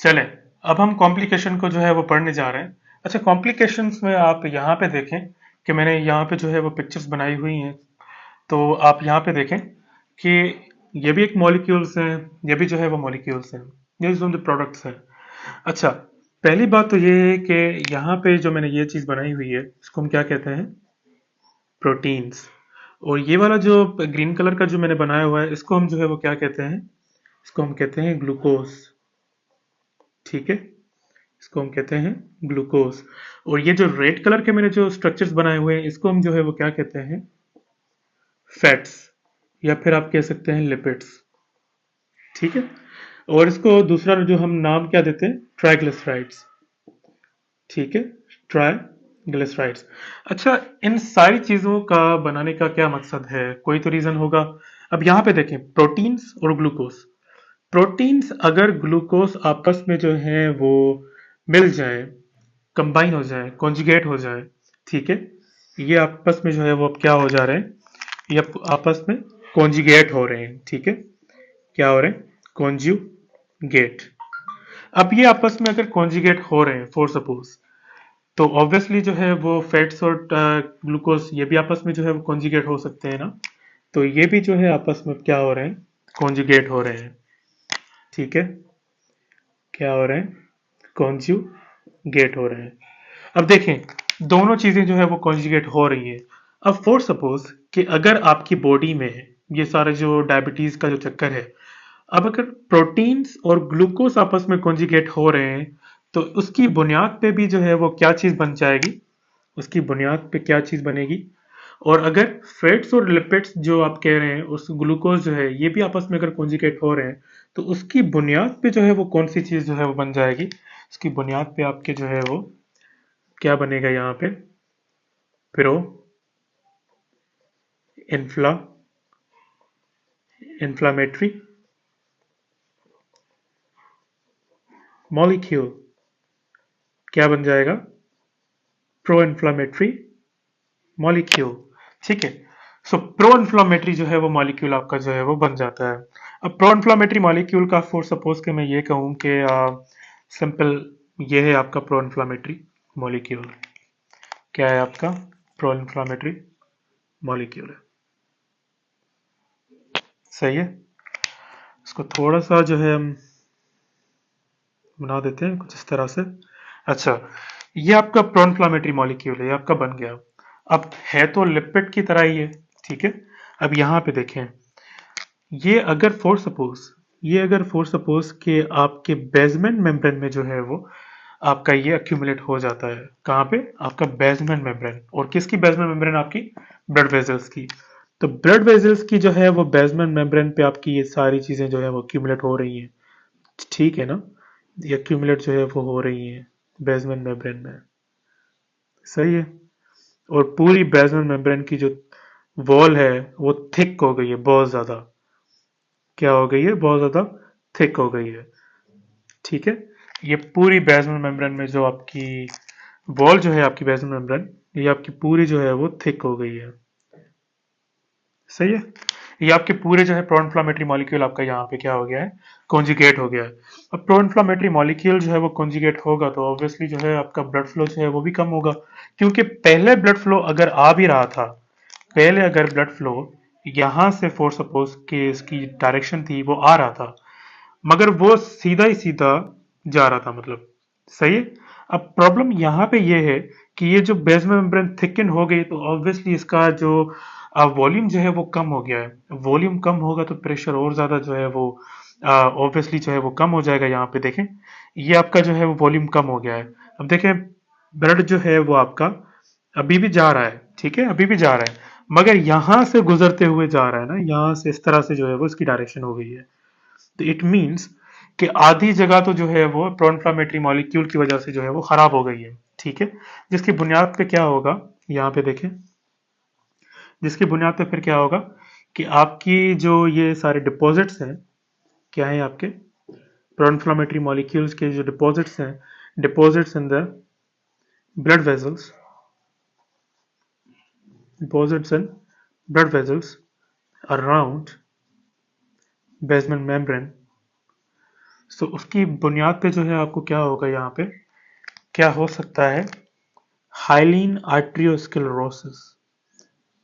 चलें, अब हम कॉम्प्लिकेशन को जो है वो पढ़ने जा रहे हैं। अच्छा, कॉम्प्लिकेशंस में आप यहाँ पे देखें कि मैंने यहाँ पे जो है वो पिक्चर्स बनाई हुई हैं। तो आप यहाँ पे देखें कि ये भी एक मॉलिक्यूल्स हैं, ये भी जो है वो मॉलिक्यूल्स हैं, ये जो प्रोडक्ट्स हैं। अच्छा, पहली बात तो ये है कि यहाँ पे जो मैंने ये चीज़ बनाई हुई है इसको हम क्या कहते हैं? प्रोटीन्स। और ये वाला जो ग्रीन कलर का जो मैंने बनाया हुआ है इसको हम जो है वो क्या कहते हैं? इसको हम कहते हैं ग्लूकोज। ठीक है, इसको हम कहते हैं ग्लूकोज। और ये जो रेड कलर के मैंने जो स्ट्रक्चर्स बनाए हुए हैं इसको हम जो है वो क्या कहते हैं? फैट्स, या फिर आप कह सकते हैं लिपिड्स। ठीक है, और इसको दूसरा जो हम नाम क्या देते हैं? ट्राइग्लिसराइड्स। ठीक है, ट्राइग्लिसराइड्स। अच्छा, इन सारी चीजों का बनाने का क्या मकसद है? कोई तो रीजन होगा। अब यहाँ पे देखें, प्रोटीन्स और ग्लूकोज। प्रोटीन्स अगर ग्लूकोज आपस में जो है वो मिल जाए, कंबाइन हो जाए, कॉन्जुगेट हो जाए, ठीक है, ये आपस में जो है वो अब क्या हो जा रहे हैं? ये आपस में कॉन्जुगेट हो रहे हैं। ठीक है, क्या हो रहे हैं? कॉन्जुगेट। अब ये आपस में अगर कॉन्जुगेट हो रहे हैं फॉर सपोज, तो ऑब्वियसली जो है वो फैट्स और ग्लूकोज ये भी आपस में जो है वो कॉन्जुगेट हो सकते हैं ना। तो ये भी जो है आपस में क्या हो रहे हैं? कॉन्जुगेट हो रहे हैं। ठीक है, क्या हो रहे हैं? कॉन्जुगेट हो रहे हैं। अब देखें, दोनों चीजें जो है वो कॉन्जुगेट हो रही हैं। अब फॉर सपोज कि अगर आपकी बॉडी में ये सारे जो डायबिटीज का जो चक्कर है, अब अगर प्रोटीन्स और ग्लूकोज आपस में कॉन्जुगेट हो रहे हैं, तो उसकी बुनियाद पे भी जो है वो क्या चीज बन जाएगी? उसकी बुनियाद पे क्या चीज बनेगी? और अगर फैट्स और लिपिड्स जो आप कह रहे हैं, उस ग्लूकोज जो है ये भी आपस में अगर कॉन्जुगेट हो रहे हैं, तो उसकी बुनियाद पे जो है वो कौन सी चीज जो है वो बन जाएगी? उसकी बुनियाद पे आपके जो है वो क्या बनेगा यहाँ पे? Pro infla inflammatory molecule. क्या बन जाएगा? Pro inflammatory molecule. ठीक है, सो प्रो इन्फ्लामेटरी जो है वो मॉलिक्यूल आपका जो है वो बन जाता है। अब प्रो इन्फ्लामेटरी मॉलिक्यूल का फॉर सपोज कि मैं ये कहूँ कि सिंपल ये है आपका प्रो इन्फ्लामेटरी मॉलिक्यूल। क्या है आपका? प्रो इन्फ्लामेटरी मॉलिक्यूल है। सही है, इसको थोड़ा सा जो है हम बना देते हैं कुछ इस तरह से। अच्छा, ये आपका प्रो इन्फ्लामेटरी मॉलिक्यूल है, ये आपका बन गया। अब है तो लिपिड की तरह ही है। ठीक है, अब यहाँ पे देखें, ये अगर फॉर सपोज ये अगर फॉर सपोज कि आपके बेसमेंट मेम्ब्रेन में जो है वो आपका ये अक्यूमुलेट हो जाता है। कहाँ पे? आपका बेसमेंट मेम्ब्रेन। और किसकी बेसमेंट मेम्ब्रेन? आपकी ब्लड वेजल्स की। तो ब्लड वेजल्स की जो है वो बेसमेंट मेम्ब्रेन पे आपकी ये सारी चीजें जो है वो अक्यूमुलेट हो रही हैं। ठीक है ना, ये अक्यूमुलेट जो है वो हो रही हैं बेसमेंट मेम्ब्रेन में। सही है, और पूरी बेसमेंट मेम्ब्रेन की जो वॉल है वो थिक हो गई है बहुत ज्यादा। क्या हो गई है? बहुत ज्यादा थिक हो गई है। ठीक है, ये पूरी बेसमेंट मेम्ब्रेन में जो आपकी वॉल जो है, आपकी बेसमेंट मेम्ब्रेन, ये आपकी पूरी जो है वो थिक हो गई है। सही है, ये आपके पूरे जो है प्रो इन्फ्लामेटरी मॉलिक्यूल आपका यहाँ पे क्या हो गया है? कॉन्जुगेट हो गया है। अब प्रो इन्फ्लामेटरी मॉलिक्यूल जो है वो कॉन्जुगेट होगा तो ऑब्वियसली जो है आपका ब्लड फ्लो जो है वो भी कम होगा। क्योंकि पहले ब्लड फ्लो अगर आ भी रहा था, पहले अगर ब्लड फ्लो यहाँ से फॉर सपोज कि इसकी डायरेक्शन थी वो आ रहा था, मगर वो सीधा ही सीधा जा रहा था, मतलब। सही है, अब प्रॉब्लम यहाँ पे ये है कि ये जो बेसमेंट मेम्ब्रेन थिकन हो गई तो ऑब्वियसली इसका जो वॉल्यूम जो है वो कम हो गया है। वॉल्यूम कम होगा तो प्रेशर और ज्यादा जो है वो ऑब्वियसली जो है वो कम हो जाएगा। यहाँ पे देखें, ये आपका जो है वो वॉल्यूम कम हो गया है। अब देखें, ब्लड जो है वो आपका अभी भी जा रहा है। ठीक है, अभी भी जा रहा है, मगर यहां से गुजरते हुए जा रहा है ना, यहां से इस तरह से जो है वो इसकी डायरेक्शन हो गई है। तो इट मीन्स कि आधी जगह तो जो है वो प्रो इन्फ्लामेटरी मॉलिक्यूल की वजह से जो है वो खराब हो गई है। ठीक है, जिसकी बुनियाद पे क्या होगा? यहाँ पे देखें, जिसकी बुनियाद पे फिर क्या होगा कि आपकी जो ये सारे डिपॉजिट्स हैं, क्या है आपके? प्रो इन्फ्लामेटरी मॉलिक्यूल्स के जो डिपॉजिट्स हैं, deposits in the blood vessels, deposits in blood vessels around basement membrane, सो उसकी बुनियाद पे जो है आपको क्या होगा, यहाँ पे क्या हो सकता है, हाइलीन आर्ट्रियोस्क्लेरोसिस।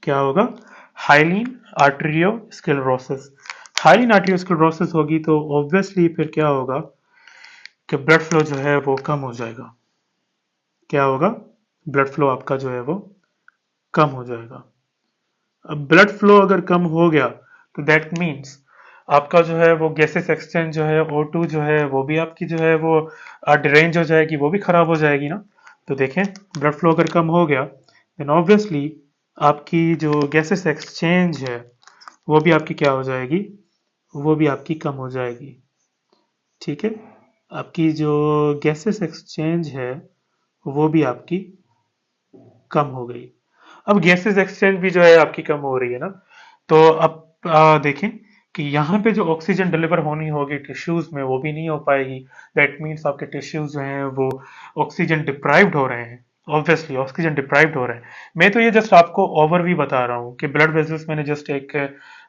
क्या होगा, हाइलीन आर्ट्रियोस्क्लेरोसिस। हाइलीन आर्ट्रियोस्क्लेरोसिस होगी तो ऑब्वियसली फिर क्या होगा कि ब्लड फ्लो जो है वो कम हो जाएगा। क्या होगा, ब्लड फ्लो आपका जो है वो कम हो जाएगा। अब ब्लड फ्लो अगर कम हो गया तो दैट मीन्स आपका जो है वो गैसेस एक्सचेंज जो है O2 जो है वो भी आपकी जो है वो डिरेंज हो जाएगी, वो भी खराब हो जाएगी ना। तो देखें, ब्लड फ्लो अगर कम हो गया देन ऑब्वियसली आपकी जो गैसेस एक्सचेंज है वो भी आपकी क्या हो जाएगी, वो भी आपकी कम हो जाएगी। ठीक है, आपकी जो गैसेस एक्सचेंज है वो भी आपकी कम हो गई। अब गैसेस एक्सचेंज भी जो है आपकी कम हो रही है ना, तो अब देखें कि यहाँ पे जो ऑक्सीजन डिलीवर होनी होगी टिश्यूज में वो भी नहीं हो पाएगी। दैट मीन्स आपके टिश्यूज जो हैं वो ऑक्सीजन डिप्राइव्ड हो रहे हैं। ऑब्वियसली ऑक्सीजन डिप्राइव्ड हो रहे हैं। मैं तो ये जस्ट आपको ओवरव्यू बता रहा हूँ कि ब्लड वेजल्स मैंने जस्ट एक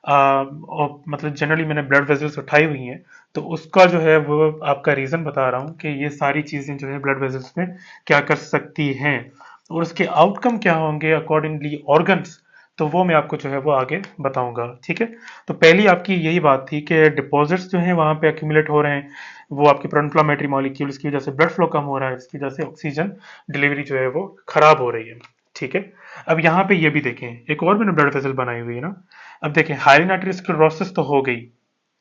मतलब जनरली मैंने ब्लड वेजल्स उठाई हुई हैं, तो उसका जो है वो आपका रीजन बता रहा हूँ कि ये सारी चीजें जो है ब्लड वेजल्स में क्या कर सकती हैं और उसके आउटकम क्या होंगे अकॉर्डिंगली ऑर्गन्स, तो वो मैं आपको जो है वो आगे बताऊंगा। ठीक है, तो पहली आपकी यही बात थी कि डिपॉजिट्स जो हैं वहां पे एक्यूमुलेट हो रहे हैं, वो आपके प्रोइंफ्लामेटरी मॉलिक्यूल्स की वजह से ब्लड फ्लो कम हो रहा है, इसकी वजह से ऑक्सीजन डिलीवरी जो है वो खराब हो रही है। ठीक है, अब यहाँ पे ये भी देखें, एक और मैंने ब्लड वेसल बनाई हुई है ना। अब देखें, हाइलिन आर्टरी स्क्लेरोसिस तो हो गई,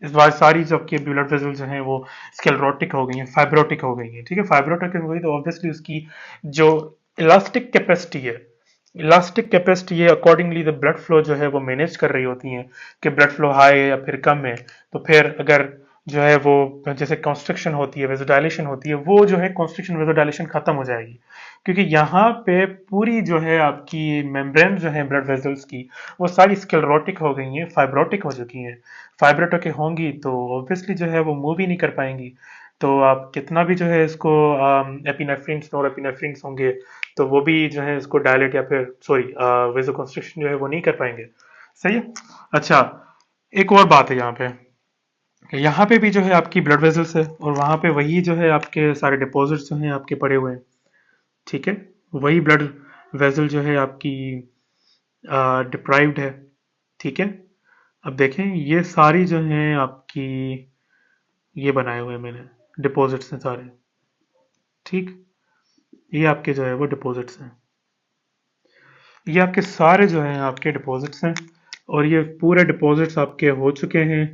इस बार सारी जो आपकी ब्लड वेसल जो हैं वो स्क्लेरोटिक हो गई हैं, फाइब्रोटिक हो गई हैं। ठीक है, फाइब्रोटिक हो गई तो ऑब्वियसली उसकी जो इलास्टिक कैपेसिटी है, इलास्टिक कैपेसिटी ये अकॉर्डिंगली द ब्लड फ्लो जो है वो मैनेज कर रही होती हैं कि ब्लड फ्लो हाई है या फिर कम है। तो फिर अगर जो है वो जैसे कॉन्स्ट्रिक्शन होती है, वेजोडाइलेशन होती है, वो जो है कॉन्स्ट्रिक्शन वेजोडाइलेशन खत्म हो जाएगी, क्योंकि यहाँ पे पूरी जो है आपकी मेम्ब्रेन जो है ब्लड वेजल्स की वो सारी स्क्लेरोटिक हो गई हैं, फाइब्रोटिक हो चुकी हैं। फाइब्रोटिक होंगी तो ऑब्वियसली जो है वो मूव ही नहीं कर पाएंगी। तो आप कितना भी जो है इसको एपिनेफ्रिन नॉरएपिनेफ्रिन होंगे तो वो भी जो है इसको डायलेट या फिर सॉरी वेजो कंस्ट्रिक्शन जो है वो नहीं कर पाएंगे। सही है। अच्छा, एक और बात है यहाँ पे, यहाँ पे भी जो है आपकी ब्लड वेजल्स है और वहां पे वही जो है आपके सारे डिपॉजिट्स जो हैं आपके पड़े हुए हैं। ठीक है, वही ब्लड वेजल जो है आपकी डिप्राइव्ड है। ठीक है, अब देखें ये सारी जो हैं आपकी ये बनाए हुए हैं मैंने, डिपॉजिट्स हैं सारे। ठीक, ये आपके जो है वो डिपॉजिट्स हैं, ये आपके सारे जो हैं आपके डिपॉजिट्स हैं और ये पूरे डिपॉजिट्स आपके हो चुके हैं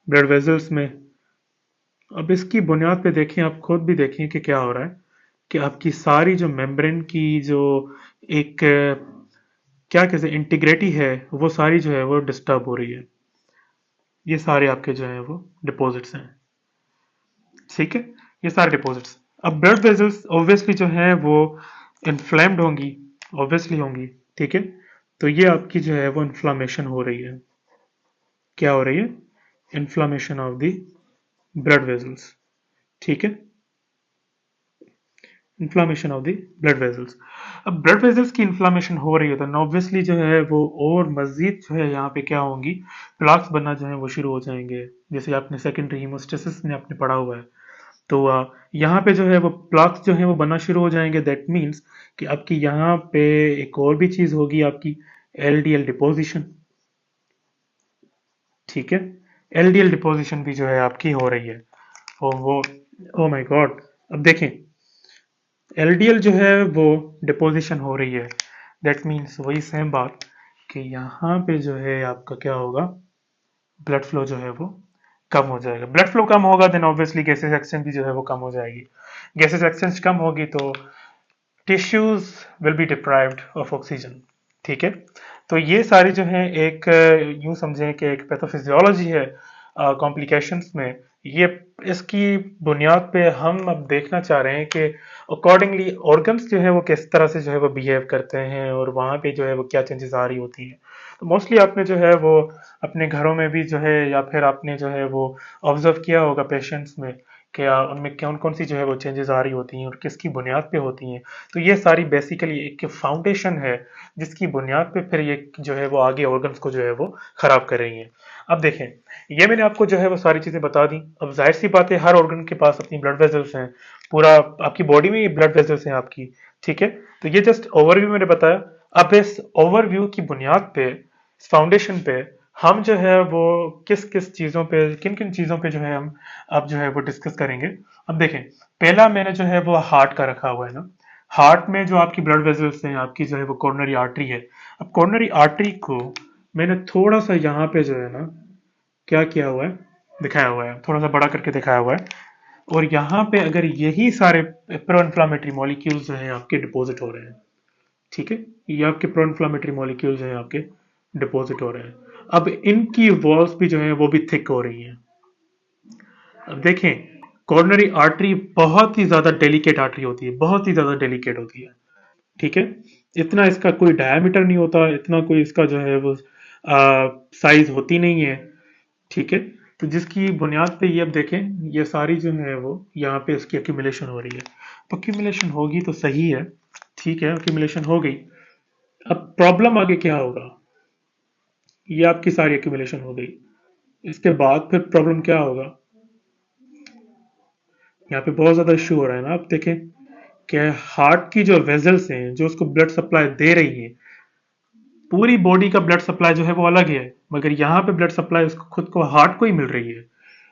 ब्लड वेजल्स में। अब इसकी बुनियाद पे देखें, आप खुद भी देखें कि क्या हो रहा है कि आपकी सारी जो मेम्ब्रेन की जो एक क्या कहते हैं इंटीग्रिटी है वो सारी जो है वो डिस्टर्ब हो रही है। ये सारे आपके जो है वो डिपॉजिट्स हैं। ठीक है, ये सारे डिपॉजिट्स। अब ब्लड वेजल्स ऑब्वियसली जो है वो इन्फ्लेम्ड होंगी, ऑब्वियसली होंगी। ठीक है, तो ये आपकी जो है वो इन्फ्लामेशन हो रही है। क्या हो रही है, inflammation of the blood vessels. ठीक है, inflammation of the blood vessels. अब ब्लड वेजल्स की इन्फ्लामेशन हो रही है तो ऑब्वियसली जो है वो और मजीद जो है यहाँ पे क्या होंगी, प्लाक्स बनना जो है वो शुरू हो जाएंगे, जैसे आपने सेकेंडरी हीमोस्टेसिस में आपने पढ़ा हुआ है। तो यहाँ पे जो है वो प्लाक्स जो है वो बनना शुरू हो जाएंगे। दैट मीन्स कि आपकी यहाँ पे एक और भी चीज होगी, आपकी एलडीएल डिपोजिशन। ठीक है, एलडीएल डिपोजिशन भी जो है आपकी हो रही है। वो ओ माय गॉड, अब देखें एलडीएल जो है वो डिपोजिशन हो रही है। दैट मीन्स वही सेम बात कि यहाँ पे जो है आपका क्या होगा, ब्लड फ्लो जो है वो कम हो जाएगा। ब्लड फ्लो कम होगा देन ऑब्वियसली गैसेस एक्सचेंज भी जो है वो कम हो जाएगी। गैसेस एक्सचेंज कम होगी तो tissues will be deprived of oxygen. ठीक है, तो ये सारी जो है एक यूं समझें कि एक पैथोफिजियोलॉजी है कॉम्प्लिकेशंस में। ये इसकी बुनियाद पे हम अब देखना चाह रहे हैं कि अकॉर्डिंगली ऑर्गन्स जो है वो किस तरह से जो है वो बिहेव करते हैं और वहाँ पे जो है वो क्या चेंजेस आ रही होती हैं। तो मोस्टली आपने जो है वो अपने घरों में भी जो है या फिर आपने जो है वो ऑब्जर्व किया होगा पेशेंट्स में क्या उनमें कौन कौन सी जो है वो चेंजेस आ रही होती हैं और किसकी बुनियाद पे होती हैं। तो ये सारी बेसिकली एक फाउंडेशन है जिसकी बुनियाद पे फिर ये जो है वो आगे ऑर्गन्स को जो है वो खराब कर रही हैं। अब देखें, ये मैंने आपको जो है वो सारी चीजें बता दी। अब जाहिर सी बात है हर ऑर्गन के पास अपनी ब्लड वेजल्स हैं, पूरा आपकी बॉडी में ये ब्लड वेजल्स हैं आपकी, ठीक है। तो ये जस्ट ओवरव्यू मैंने बताया। अब इस ओवरव्यू की बुनियाद पे, इस फाउंडेशन पे हम जो है वो किस किस चीजों पे, किन किन चीजों पे जो है हम अब जो है वो डिस्कस करेंगे। अब देखें, पहला मैंने जो है वो हार्ट का रखा हुआ है ना। हार्ट में जो आपकी ब्लड वेसल्स हैं, आपकी जो है वो कोरोनरी आर्टरी है। अब कोरोनरी आर्टरी को मैंने थोड़ा सा यहाँ पे जो है ना क्या किया हुआ है, दिखाया हुआ है, थोड़ा सा बड़ा करके दिखाया हुआ है। और यहाँ पे अगर यही सारे प्रो इन्फ्लामेटरी मॉलिक्यूल्स जो हैं आपके डिपॉजिट हो रहे हैं, ठीक है, ये आपके प्रो इन्फ्लामेटरी मॉलिक्यूल्स हैं आपके डिपॉजिट हो रहे हैं। अब इनकी वॉल्स भी जो है वो भी थिक हो रही हैं। अब देखें, कोरोनरी आर्टरी बहुत ही ज्यादा डेलिकेट आर्टरी होती है, बहुत ही ज्यादा डेलिकेट होती है, ठीक है। इतना इसका कोई डायमीटर नहीं होता, इतना कोई इसका जो है वो साइज होती नहीं है, ठीक है। तो जिसकी बुनियाद पे ये अब देखें, ये सारी जो है वो यहाँ पे इसकी एक्यूमुलेशन हो रही है। तो एक्यूमुलेशन होगी तो सही है, ठीक है, एक्यूमुलेशन हो गई। अब प्रॉब्लम आगे क्या होगा, ये आपकी सारी एक्यूमुलेशन हो गई, इसके बाद फिर प्रॉब्लम क्या होगा। यहाँ पे बहुत ज्यादा इश्यू हो रहा है ना। आप देखें कि हार्ट की जो वेजल्स हैं जो उसको ब्लड सप्लाई दे रही है, पूरी बॉडी का ब्लड सप्लाई जो है वो अलग है, मगर यहाँ पे ब्लड सप्लाई उसको खुद को हार्ट को ही मिल रही है।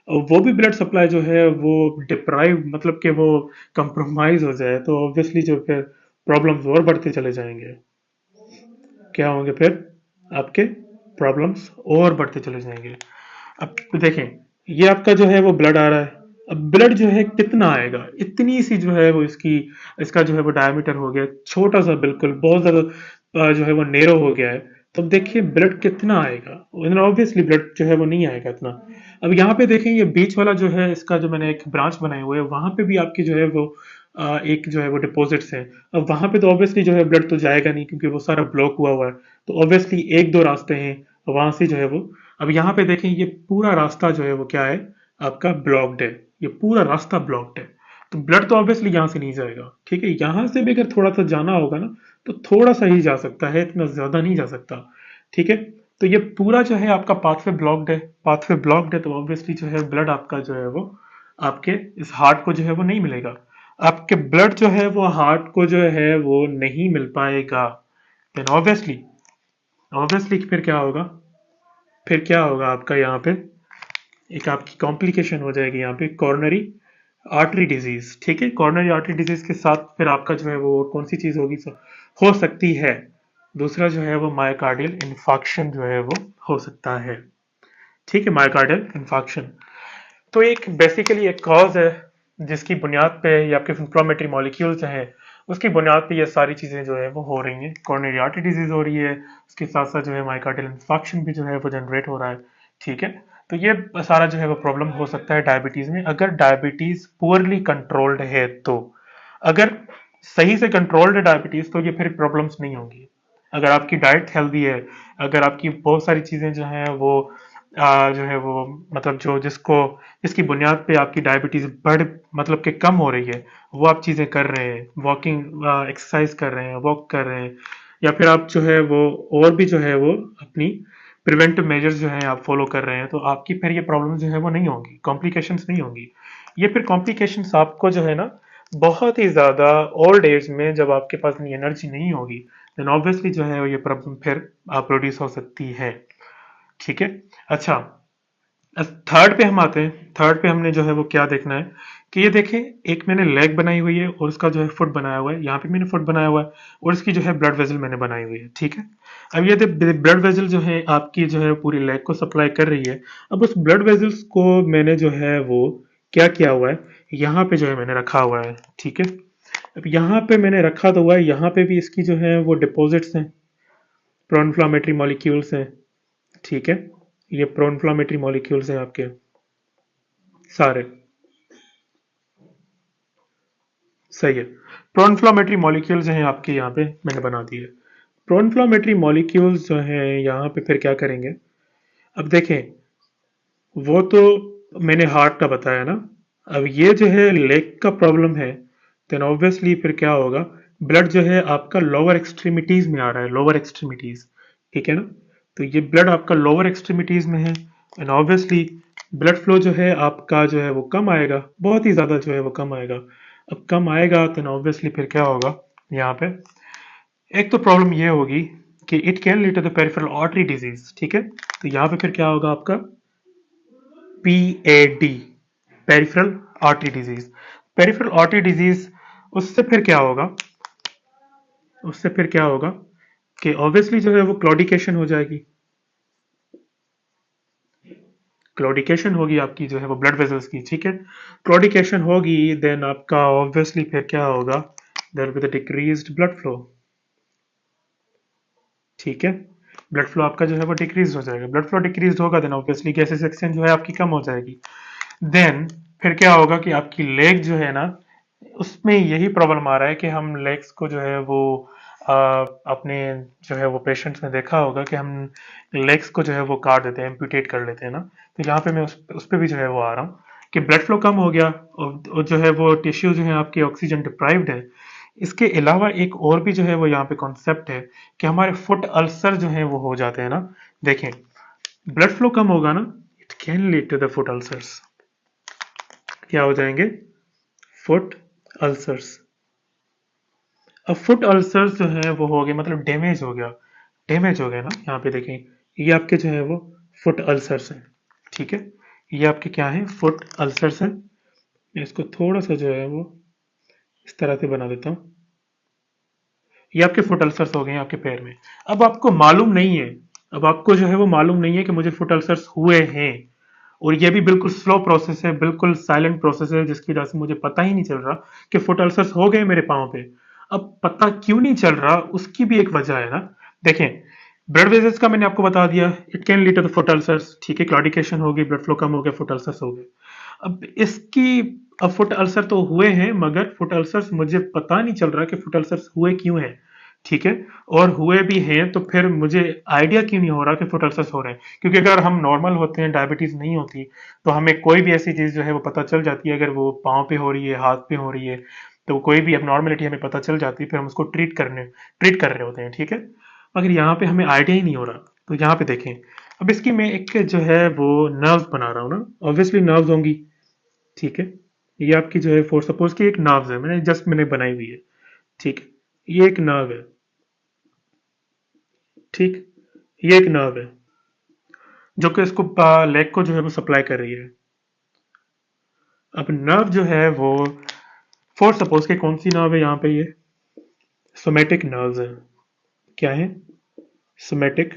और वो भी ब्लड सप्लाई जो है वो डिप्राइव, मतलब कि वो कंप्रोमाइज हो जाए तो ऑब्वियसली जो फिर प्रॉब्लम्स और बढ़ते चले जाएंगे। क्या होंगे फिर आपके प्रॉब्लम्स और बढ़ते चले जाएंगे। अब देखें, ये आपका जो है वो ब्लड आ रहा है। अब ब्लड जो है कितना आएगा, इतनी सी जो है वो इसकी, इसका जो है वो डायमीटर हो गया छोटा सा, बिल्कुल बहुत ज्यादा जो है वो नेरो हो गया है। तो अब देखिए ब्लड कितना आएगा, ऑब्वियसली ब्लड जो है वो नहीं आएगा इतना। अब यहाँ पे देखें, ये बीच वाला जो है इसका जो मैंने एक ब्रांच बनाए हुए है, वहां पे भी आपकी जो है वो एक जो है वो डिपॉजिट्स है। अब वहां पे तो ऑब्वियसली जो है ब्लड तो जाएगा नहीं क्योंकि वो सारा ब्लॉक हुआ हुआ है। तो ऑब्वियसली एक दो रास्ते हैं वहां से जो है वो। अब यहाँ पे देखें, ये पूरा रास्ता जो है वो क्या है, आपका ब्लॉक्ड है, ये पूरा रास्ता ब्लॉक्ड है। तो ब्लड तो ऑब्वियसली यहाँ से नहीं जाएगा, ठीक है। यहाँ से भी अगर थोड़ा सा जाना होगा ना तो थोड़ा सा ही जा सकता है, इतना ज्यादा नहीं जा सकता, ठीक है। तो ये पूरा जो है आपका पाथवे ब्लॉक्ड है, पाथवे ब्लॉक्ड है, तो ऑब्वियसली जो है ब्लड आपका जो है वो आपके इस हार्ट को जो है वो नहीं मिलेगा। आपके ब्लड जो है वो हार्ट को जो है वो नहीं मिल पाएगा। देन ऑब्वियसली, ऑब्वियसली फिर क्या होगा, फिर क्या होगा आपका यहाँ पे एक आपकी कॉम्प्लिकेशन हो जाएगी यहाँ पे, कॉर्नरी आर्टरी डिजीज, ठीक है। कॉर्नरी आर्टरी डिजीज के साथ फिर आपका जो है वो कौन सी चीज होगी, हो सकती है दूसरा जो है वो मायोकार्डियल इन्फार्क्शन जो है वो हो सकता है, ठीक है, मायोकार्डियल इन्फार्क्शन। तो एक बेसिकली एक कॉज है जिसकी बुनियाद पे ये आपके इंफ्लेमेटरी मॉलिक्यूल्स हैं, उसकी बुनियाद पे ये सारी चीजें जो है वो हो रही हैं। कॉर्नरी आर्टरी डिजीज हो रही है, उसके साथ साथ जो है मायोकार्डियल इन्फार्क्शन भी जो है वो जनरेट हो रहा है, ठीक है। तो ये सारा जो है वो प्रॉब्लम हो सकता है डायबिटीज में, अगर डायबिटीज पुअरली कंट्रोल्ड है तो। अगर सही से कंट्रोल्ड है डायबिटीज तो ये फिर प्रॉब्लम्स नहीं होंगी। अगर आपकी डाइट हेल्दी है, अगर आपकी बहुत सारी चीजें जो हैं वो जो है वो मतलब जो जिसको जिसकी बुनियाद पे आपकी डायबिटीज बढ़ मतलब कि कम हो रही है, वो आप चीजें कर रहे हैं, वॉकिंग एक्सरसाइज कर रहे हैं, वॉक कर रहे हैं, या फिर आप जो है वो और भी जो है वो अपनी प्रिवेंटिव मेजर्स जो है आप फॉलो कर रहे हैं, तो आपकी फिर ये प्रॉब्लम जो है वो नहीं होंगी, कॉम्प्लिकेशंस नहीं होंगी। ये फिर कॉम्प्लिकेशंस आपको जो है ना बहुत ही ज्यादा ओल्ड एज में जब आपके पास इतनी एनर्जी नहीं होगी, देन ऑब्वियसली जो है ये प्रॉब्लम फिर प्रोड्यूस हो सकती है, ठीक है। अच्छा, थर्ड पे हम आते हैं। थर्ड पे हमने जो है वो क्या देखना है कि ये देखें, एक मैंने लेग बनाई हुई है और उसका जो है फुट बनाया हुआ है, यहाँ पे मैंने फुट बनाया हुआ है और इसकी जो है ब्लड वेजल मैंने बनाई हुई है, ठीक है। अब ये ब्लड वेजल जो है आपकी जो है पूरी लेग को सप्लाई कर रही है। अब उस ब्लड वेजल्स को मैंने जो है वो क्या किया हुआ है, यहाँ पे जो है मैंने रखा हुआ है, ठीक है। अब यहाँ पे मैंने रखा तो हुआ है, यहाँ पे भी इसकी जो है वो डिपॉजिट्स हैं, प्रो इन्फ्लामेटरी मॉलिक्यूल्स हैं, ठीक है। ये प्रो इन्फ्लामेटरी मॉलिक्यूल्स हैं आपके सारे, सही है। प्रो इन्फ्लामेटरी मॉलिक्यूल्स हैं आपके, यहाँ पे मैंने बना दिए। प्रो इन्फ्लामेटरी मॉलिक्यूल्स जो हैं यहाँ पे फिर क्या करेंगे, अब देखें, वो तो मैंने हार्ट का बताया ना। अब ये जो है लेग का प्रॉब्लम है, देन ऑब्वियसली फिर क्या होगा, ब्लड जो है आपका लोअर एक्सट्रीमिटीज में आ रहा है, लोअर एक्सट्रीमिटीज, ठीक है ना। तो ये ब्लड आपका लोअर एक्सट्रीमिटीज में है, एंड ऑब्वियसली ब्लड फ्लो जो है आपका जो है वो कम आएगा, बहुत ही ज्यादा जो है वो कम आएगा। अब कम आएगा तो ऑब्वियसली फिर क्या होगा, यहाँ पे एक तो प्रॉब्लम ये होगी कि it can lead to the peripheral artery disease, ठीक है। तो यहाँ पे फिर क्या होगा आपका PAD, peripheral artery disease, peripheral artery disease. उससे फिर क्या होगा, उससे फिर क्या होगा कि ऑब्वियसली जो है वो क्लॉडिकेशन हो जाएगी, क्लॉडिकेशन होगी आपकी जो है वो ब्लड वेसल्स की, ठीक है। क्लॉडिकेशन होगी देन आपका ऑब्वियसली फिर क्या होगा, there will be the decreased blood flow, ठीक है। ब्लड फ्लो आपका जो है वो डिक्रीज हो जाएगा, ब्लड फ्लो डिक्रीज होगा देन ऑब्वियसली गैसेस एक्सचेंज जो है आपकी कम हो जाएगी। देन फिर क्या होगा कि आपकी लेग जो है ना, उसमें यही प्रॉब्लम आ रहा है कि हम लेग्स को जो है वो अपने जो है वो पेशेंट्स में देखा होगा कि हम लेग्स को जो है वो काट देते हैं, एम्पुटेट कर लेते हैं ना। तो यहाँ पे मैं उस पे भी जो है वो आ रहा हूँ कि ब्लड फ्लो कम हो गया, और जो है वो टिश्यू जो है आपकी ऑक्सीजन डिप्राइव्ड है। इसके अलावा एक और भी जो है वो यहाँ पे कॉन्सेप्ट है कि हमारे फुट अल्सर जो है वो हो जाते हैं ना। देखें, ब्लड फ्लो कम होगा ना, it can lead to the foot ulcers. क्या हो जाएंगे, फुट अल्सर्स। अब फुट अल्सर्स जो है वो हो गए, मतलब डैमेज हो गया, डैमेज हो गया ना। यहाँ पे देखें, ये आपके जो है वो फुट अल्सर्स हैं, ठीक है। ये आपके क्या है, फुट अल्सर्स हैं। मैं इसको थोड़ा सा जो है वो इस तरह से बना देता हूँ। ये आपके फुट अल्सर्स हो गए हैं आपके पैर में। अब आपको मालूम नहीं है, अब आपको जो है वो मालूम नहीं है कि मुझे फुट अल्सर्स हुए हैं, और ये भी बिल्कुल स्लो प्रोसेस है, बिल्कुल साइलेंट प्रोसेस है, जिसकी वजह से मुझे पता ही नहीं चल रहा कि फुट अल्सर्स हो गए मेरे पाँव पे। अब पता क्यों नहीं चल रहा, उसकी भी एक वजह है ना। देखें, ब्लड वेजल्स का मैंने आपको बता दिया, it can lead to the foot ulcers, ठीक है। क्लॉडिकेशन होगी, ब्लड फ्लो कम हो गया, फुट अल्सर्स हो गए। अब इसकी, अब फुट अल्सर तो हुए हैं, मगर फुट अल्सर्स मुझे पता नहीं चल रहा कि फुट अल्सर्स हुए क्यों हैं, ठीक है। और हुए भी हैं तो फिर मुझे आइडिया क्यों नहीं हो रहा कि फुट अल्सर्स हो रहे हैं, क्योंकि अगर हम नॉर्मल होते हैं, डायबिटीज नहीं होती, तो हमें कोई भी ऐसी चीज जो है वो पता चल जाती है। अगर वो पाँव पे हो रही है, हाथ पे हो रही है, तो कोई भी एबनॉर्मलिटी हमें पता चल जाती है, फिर हम उसको ट्रीट कर रहे होते हैं, ठीक है। मगर यहाँ पे हमें आइडिया ही नहीं हो रहा। तो यहाँ पे देखें, अब इसकी मैं एक जो है वो नर्व बना रहा हूँ ना, ऑब्वियसली नर्व्स होंगी, ठीक है। ये आपकी जो है फॉर सपोज की एक नर्व है, मैंने बनाई हुई है, ठीक है। ये एक नर्व है, ठीक, ये एक नर्व है जो कि इसको लेग को जो है वो सप्लाई कर रही है। अब नर्व जो है वो फॉर सपोज के कौन सी नर्व है यहाँ पे, ये सोमेटिक नर्व्स है। क्या है, सोमेटिक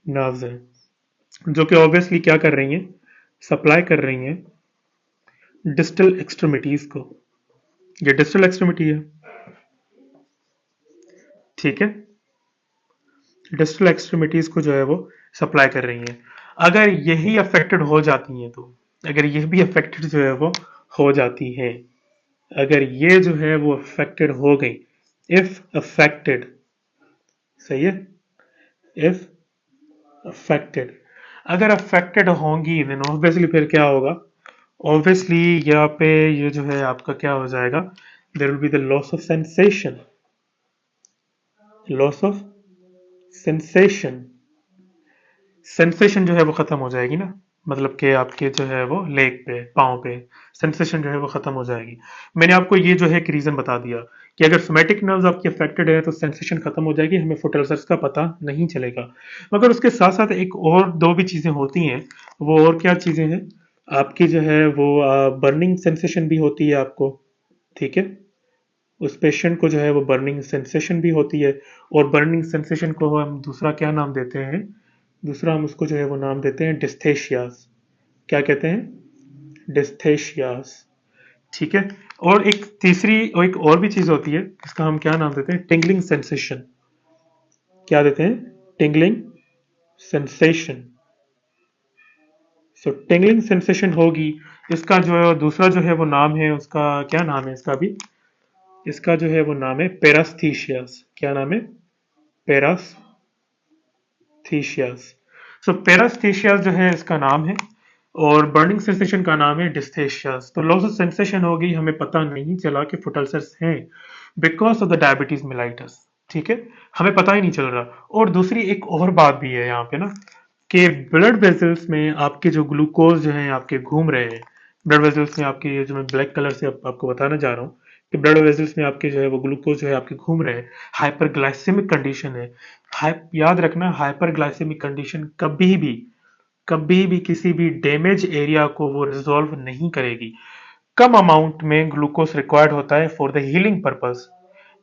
नर्व्स है, जो कि ऑब्वियसली क्या कर रही हैं, सप्लाई कर रही हैं डिस्टल एक्सट्रीमिटीज को। ये डिस्टल एक्सट्रीमिटी है, ठीक है। डिस्टल एक्सट्रीमिटीज को जो है वो सप्लाई कर रही हैं। अगर यही अफेक्टेड हो जाती हैं, तो अगर ये भी अफेक्टेड जो है वो हो जाती है, अगर ये जो है वो अफेक्टेड हो गई, इफ अफेक्टेड, सही है, इफ अफेक्टेड, अगर अफेक्टेड होंगी देन ऑब्वियसली फिर क्या होगा, ऑब्वियसली यहाँ पे ये जो है आपका क्या हो जाएगा, there will be the loss of sensation, loss of sensation, sensation जो है वो खत्म हो जाएगी ना। मतलब कि आपके जो है वो लेग पे, पाँव पे सेंसेशन जो है वो खत्म हो जाएगी। मैंने आपको ये जो है एक रीजन बता दिया कि अगर सोमेटिक नर्व्स आपकी अफेक्टेड है तो सेंसेशन खत्म हो जाएगी, हमें फुट अल्सर्स का पता नहीं चलेगा। मगर उसके साथ साथ एक और दो भी चीजें होती हैं। वो और क्या चीजें हैं, आपकी जो है वो बर्निंग सेंसेशन भी होती है आपको, ठीक है। उस पेशेंट को जो है वो बर्निंग सेंसेशन भी होती है, और बर्निंग सेंसेशन को हम दूसरा क्या नाम देते हैं, दूसरा हम उसको जो है वो नाम देते हैं डिस्थेशियास। क्या कहते हैं, डिस्थेशियास, ठीक है। और एक तीसरी और एक और भी चीज होती है, इसका हम क्या नाम देते हैं, टिंगलिंग सेंसेशन। क्या देते हैं, टिंगलिंग सेंसेशन। सो टिंगलिंग सेंसेशन होगी, इसका जो है दूसरा जो है वो नाम है, उसका क्या नाम है इसका भी, इसका जो है वो नाम है पेरास्थीशियास। क्या नाम है, पेरास्थीशियास। सो पेरास्थीशियास जो है इसका नाम है। और बर्निंग सेंसेशन का नाम है डिस्थेशियास। तो लॉस ऑफ सेंसेशन हो गई, हमें पता नहीं चला कि फुट अल्सर्स हैं because of the diabetes mellitus. ठीक है, हमें पता ही नहीं चल रहा। और दूसरी एक और बात भी है यहाँ पे ना, कि ब्लड वेसल्स में आपके जो ग्लूकोज जो है आपके घूम रहे हैं, ब्लड वेसल्स में आपके, ये जो मैं ब्लैक कलर से आपको बताना चाह रहा हूँ कि ब्लड वेसल्स में आपके जो है वो ग्लूकोज जो है आपके घूम रहे हैं, हाइपरग्लाइसेमिक कंडीशन है। याद रखना, हाइपरग्लाइसेमिक कंडीशन कभी भी किसी भी डैमेज एरिया को वो रिजॉल्व नहीं करेगी। कम अमाउंट में ग्लूकोज रिक्वायर्ड होता है फॉर द हीलिंग पर्पस,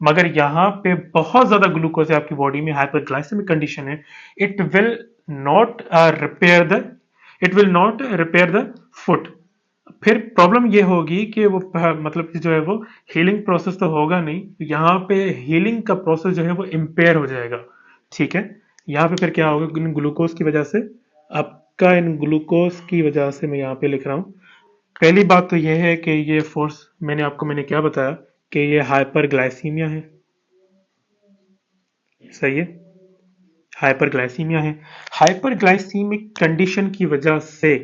मगर यहाँ पे बहुत ज्यादा ग्लूकोज है आपकी बॉडी में, हाइपरग्लाइसेमिक कंडीशन है, it will not repair the it will not repair the foot. फिर प्रॉब्लम ये होगी कि वो मतलब कि जो है वो हीलिंग प्रोसेस तो होगा नहीं, यहाँ पे हीलिंग का प्रोसेस जो है वो इम्पेयर हो जाएगा। ठीक है, यहाँ पे फिर क्या होगा, इन ग्लूकोज की वजह से, आपका इन ग्लूकोज की वजह से मैं यहाँ पे लिख रहा हूँ। पहली बात तो यह है कि ये फोर्स, मैंने क्या बताया कि ये हाइपरग्लाइसीमिया है। सही है, हाइपरग्लाइसीमिया है। हाइपरग्लाइसीमिक कंडीशन की वजह से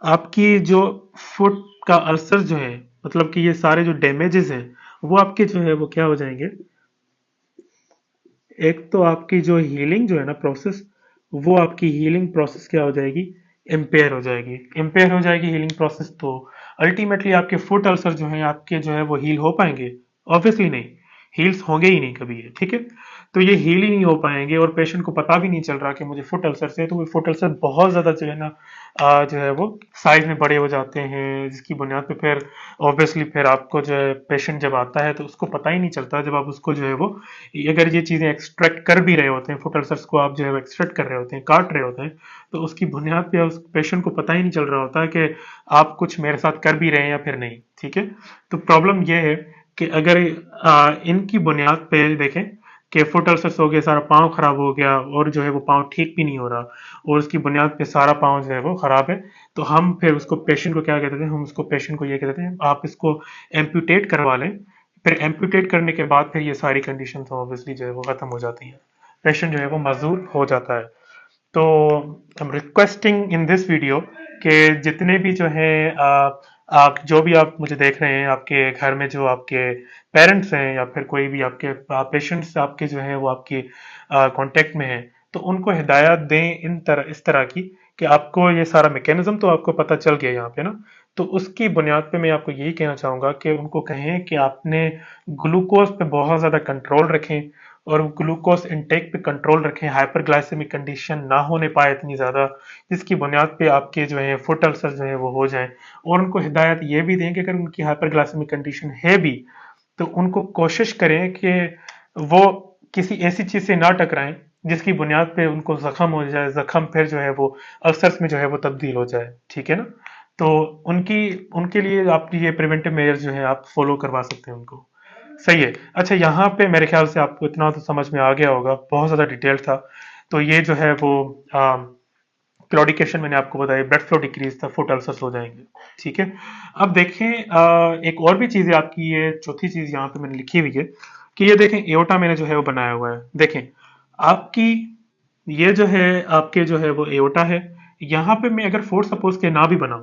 आपकी जो फुट का अल्सर जो है, मतलब कि ये सारे जो डैमेजेस हैं वो आपके जो है वो क्या हो जाएंगे, एक तो आपकी जो हीलिंग जो है ना प्रोसेस, वो आपकी हीलिंग प्रोसेस क्या हो जाएगी, इम्पेयर हो जाएगी हीलिंग प्रोसेस। तो अल्टीमेटली आपके फुट अल्सर जो है आपके जो है वो हील हो पाएंगे? ऑब्वियसली नहीं, हील्स होंगे ही नहीं कभी ये। ठीक है, तो ये हील ही नहीं हो पाएंगे और पेशेंट को पता भी नहीं चल रहा कि मुझे फुट अल्सर से, तो वो फुट अल्सर बहुत ज्यादा जो है ना जो है वो साइज में बड़े हो जाते हैं, जिसकी बुनियाद पे फिर ऑब्वियसली फिर आपको जो है पेशेंट जब आता है तो उसको पता ही नहीं चलता, जब आप उसको जो है वो, अगर ये चीजें एक्सट्रैक्ट कर भी रहे होते हैं, फुट अल्सर्स को आप जो है एक्सट्रैक्ट कर रहे होते हैं, काट रहे होते हैं, तो उसकी बुनियाद पे उस पेशेंट को पता ही नहीं चल रहा होता है कि आप कुछ मेरे साथ कर भी रहे हैं या फिर नहीं। ठीक है, तो प्रॉब्लम यह है कि अगर इनकी बुनियाद पे देखें कि फुट अल्सर्स हो गए, सारा पाँव खराब हो गया और जो है वो पाँव ठीक भी नहीं हो रहा, और उसकी बुनियाद पे सारा पाँव जो है वो खराब है, तो हम फिर उसको पेशेंट को क्या कहते हैं, हम उसको पेशेंट को ये कहते हैं आप इसको एम्प्यूटेट करवा लें। फिर एम्प्यूटेट करने के बाद फिर ये सारी कंडीशन ऑब्वियसली जो है वो खत्म हो जाती हैं, पेशेंट जो है वो माजूर हो जाता है। तो I am requesting in this video कि जितने भी जो है आप जो भी आप मुझे देख रहे हैं, आपके घर में जो आपके पेरेंट्स हैं या फिर कोई भी आपके पेशेंट्स आपके जो हैं वो आपके कांटेक्ट में हैं, तो उनको हिदायत दें इस तरह की कि आपको ये सारा मैकेनिज्म तो आपको पता चल गया यहाँ पे ना, तो उसकी बुनियाद पे मैं आपको यही कहना चाहूंगा कि उनको कहें कि आपने ग्लूकोज पे बहुत ज्यादा कंट्रोल रखें और ग्लूकोज इनटेक पे कंट्रोल रखें, हाइपरग्लाइसेमिक कंडीशन ना होने पाए इतनी ज्यादा जिसकी बुनियाद पे आपके जो है फुट अल्सर जो है वो हो जाएं। और उनको हिदायत ये भी दें कि अगर उनकी हाइपरग्लाइसेमिक कंडीशन है भी, तो उनको कोशिश करें कि वो किसी ऐसी चीज से ना टकराएं जिसकी बुनियाद पे उनको जख्म हो जाए, जख्म फिर जो है वो अल्सर्स में जो है वो तब्दील हो जाए। ठीक है ना, तो उनकी उनके लिए आप ये प्रिवेंटिव मेजर्स जो है आप फॉलो करवा सकते हैं उनको। सही है। अच्छा, यहाँ पे मेरे ख्याल से आपको इतना तो समझ में आ गया होगा, बहुत ज्यादा डिटेल था। तो ये जो है वो क्लॉडिकेशन मैंने आपको बताया, ब्लड फ्लो डिक्रीज था, फुट अल्सर्स हो जाएंगे। ठीक है, अब देखें एक और भी चीज है आपकी, ये चौथी चीज यहाँ पे मैंने लिखी हुई है कि ये देखें एओर्टा मैंने जो है वो बनाया हुआ है। देखें आपकी, ये जो है आपके जो है वो एओर्टा है, यहाँ पे मैं अगर फोर्स सपोज के ना भी बनाऊं,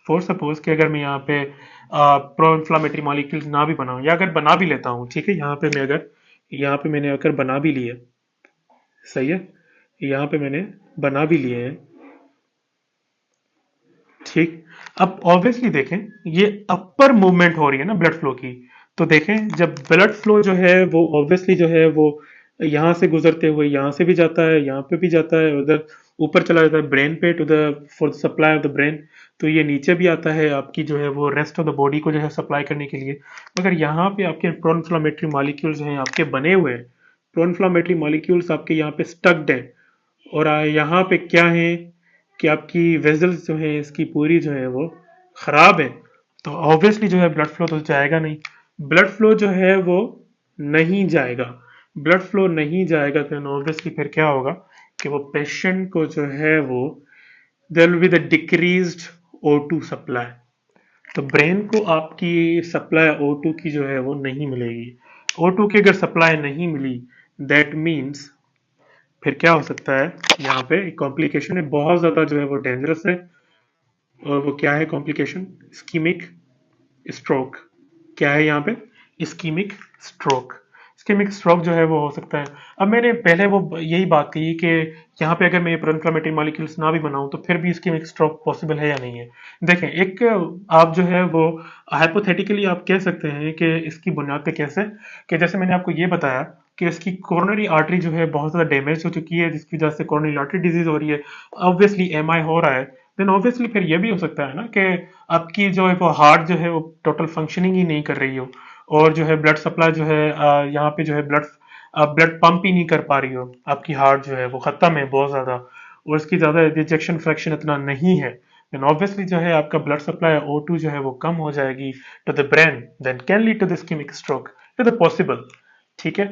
फॉर सपोज कि अगर मैं यहाँ पे प्रो इन्फ्लामेटरी मॉलिक्यूल्स ना भी बनाऊं, या अगर बना भी लेता हूँ, ठीक है, यहाँ पे मैं अगर, यहाँ पे मैंने अगर बना भी लिए, सही है, यहाँ पे मैंने बना भी लिए हैं, ठीक। अब ऑब्वियसली देखें ये अपर मूवमेंट हो रही है ना ब्लड फ्लो की, तो देखें जब ब्लड फ्लो जो है वो ऑब्वियसली जो है वो यहाँ से गुजरते हुए यहाँ से भी जाता है, यहाँ पे भी जाता है, उधर ऊपर चला जाता है ब्रेन पे, to the for supply of the brain, तो ये नीचे भी आता है आपकी जो है वो रेस्ट ऑफ द बॉडी को जो है सप्लाई करने के लिए। मगर यहाँ पे आपके प्रो इन्फ्लामेटरी मॉलिक्यूल्स हैं आपके बने हुए हैं, प्रो इन्फ्लामेटरी मॉलिक्यूल्स आपके यहाँ पे स्टक्ड हैं, और यहाँ पे क्या है कि आपकी वेजल्स जो है इसकी पूरी जो है वो खराब है, तो ऑब्वियसली जो है ब्लड फ्लो तो जाएगा नहीं, ब्लड फ्लो जो है वो नहीं जाएगा, ब्लड फ्लो नहीं जाएगा, तो ऑब्वियसली फिर क्या होगा कि वो पेशेंट को जो है वो there will be the decreased O2 supply, तो ब्रेन को आपकी सप्लाई O2 की जो है वो नहीं मिलेगी। O2 की अगर सप्लाई नहीं मिली, दैट मीन्स फिर क्या हो सकता है, यहाँ पे कॉम्प्लिकेशन है बहुत ज्यादा जो है वो डेंजरस है। और वो क्या है कॉम्प्लिकेशन? Ischaemic stroke. क्या है यहाँ पे? Ischaemic stroke. इस्कीमिक स्ट्रोक जो है वो हो सकता है। अब मैंने पहले वो यही बात कही कि यहाँ पे अगर मैं ये प्रोइंफ्लेमेटरी मॉलिक्यूल्स ना भी बनाऊं तो फिर भी इस्कीमिक स्ट्रोक पॉसिबल है या नहीं है। देखें, एक आप जो है वो हाइपोथेटिकली आप कह सकते हैं कि इसकी बुनियाद पे कैसे, कि जैसे मैंने आपको ये बताया कि इसकी कोरोनरी आर्टरी जो है बहुत ज़्यादा डैमेज हो चुकी है, जिसकी वजह से कोरोनरी आर्टरी डिजीज हो रही है। ऑब्वियसली एमआई हो रहा है, देन ऑब्वियसली फिर ये भी हो सकता है ना कि आपकी जो है वो हार्ट जो है वो टोटल फंक्शनिंग ही नहीं कर रही हो, और जो है ब्लड सप्लाई जो है यहाँ पे जो है ब्लड पंप ही नहीं कर पा रही हो, आपकी हार्ट जो है वो खत्म है बहुत ज्यादा, और इसकी ज्यादा रिजेक्शन फ्रैक्शन इतना नहीं है, देन ऑब्वियसली जो है आपका ब्लड सप्लाई O2 जो है वो कम हो जाएगी to the brain, then can lead to the ischemic stroke. It is possible. ठीक है,